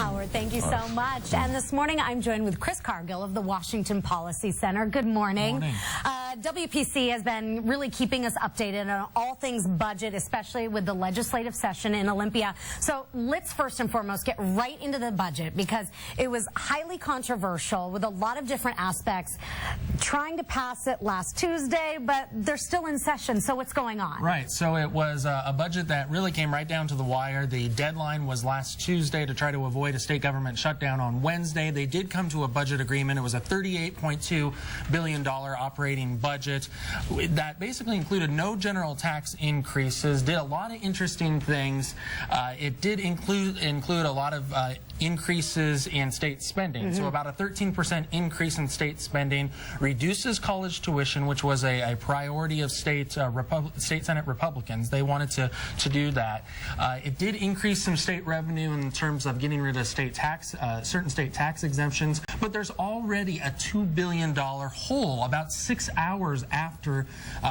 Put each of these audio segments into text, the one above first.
Howard, thank you so much. And this morning I'm joined with Chris Cargill of the Washington Policy Center. Good morning. Good morning. WPC has been really keeping us updated on all things budget, especially with the legislative session in Olympia. So let's first and foremost get right into the budget, because it was highly controversial with a lot of different aspects. Trying to pass it last Tuesday, but they're still in session. So what's going on? Right. So it was a budget that really came right down to the wire. The deadline was last Tuesday to try to avoid a state government shutdown on Wednesday. They did come to a budget agreement. It was a $38.2 billion operating budget that basically included no general tax increases, did a lot of interesting things. It did include a lot of increases in state spending. So about a 13% increase in state spending, reduces college tuition, which was a priority of state Senate Republicans. They wanted to do that. It did increase some state revenue in terms of getting rid of state tax, certain state tax exemptions, but there's already a $2 billion hole about 6 hours after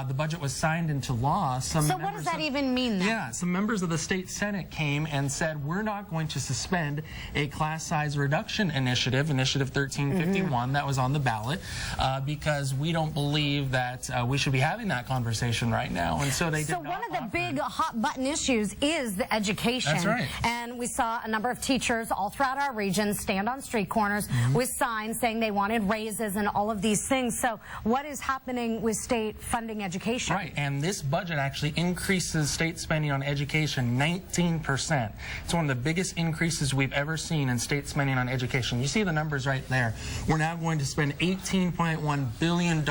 the budget was signed into law. So what does that even mean then? Yeah, some members of the state Senate came and said, we're not going to suspend a class size reduction initiative, Initiative 1351, that was on the ballot, because we don't believe that we should be having that conversation right now. And so they did not one of the offer. big hot button issues is the education. That's right. And we saw a number of teachers all throughout our region stand on street corners with signs saying they wanted raises and all of these things. So what is happening with state funding education? Right, and this budget actually increases state spending on education 19%. It's one of the biggest increases we've ever seen in state spending on education. You see the numbers right there. We're now going to spend $18.1 billion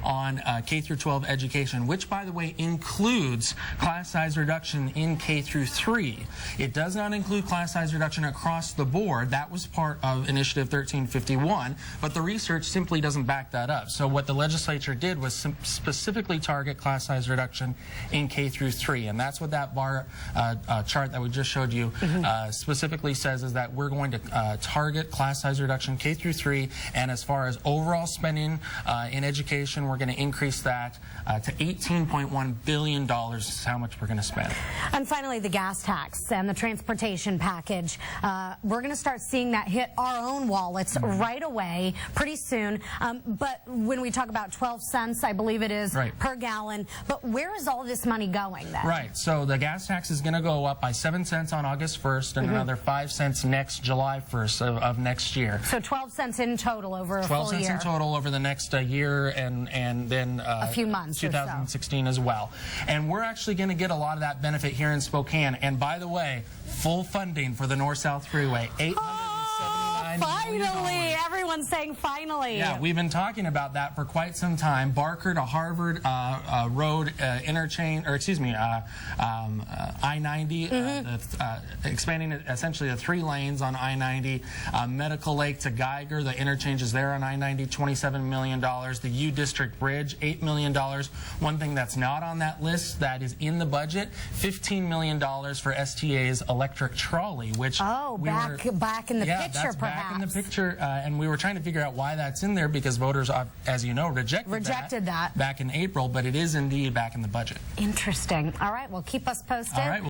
on K through 12 education, which, by the way, includes class size reduction in K through 3. It does not include class size reduction across the board. That was part of Initiative 1351, but the research simply doesn't back that up. So what the legislature did was specifically target class size reduction in K through 3, and that's what that bar chart that we just showed you specifically says, is that we're going to target class size reduction K through 3, and as far as overall spending in education, we're going to increase that to $18.1 billion is how much we're going to spend. And finally, the gas tax and the transportation package. We're going to start seeing that hit our own wallets right away, pretty soon. But when we talk about 12 cents, I believe it is, per gallon, but where is all this money going then? Right, so the gas tax is going to go up by 7 cents on August 1st and another 5 cents next July 1st of next year. So 12 cents in total over a full year. 12 cents in total over the next year, and then a few months 2016 as well. And we're actually going to get a lot of that benefit here in Spokane. And by the way, full funding for the North-South Freeway, $879 million. Finally, everyone's saying finally. Yeah, we've been talking about that for quite some time. Barker to Harvard Road interchange, or excuse me, I-90, expanding it essentially to 3 lanes on I-90. Medical Lake to Geiger, the interchange is there on I-90, $27 million. The U District Bridge, $8 million. One thing that's not on that list that is in the budget, $15 million for STA's electric trolley, which back in the picture, perhaps. Back in the picture, and we were trying to figure out why that's in there, because voters, as you know, rejected that back in April, but it is indeed back in the budget. Interesting. All right, well, keep us posted. All right.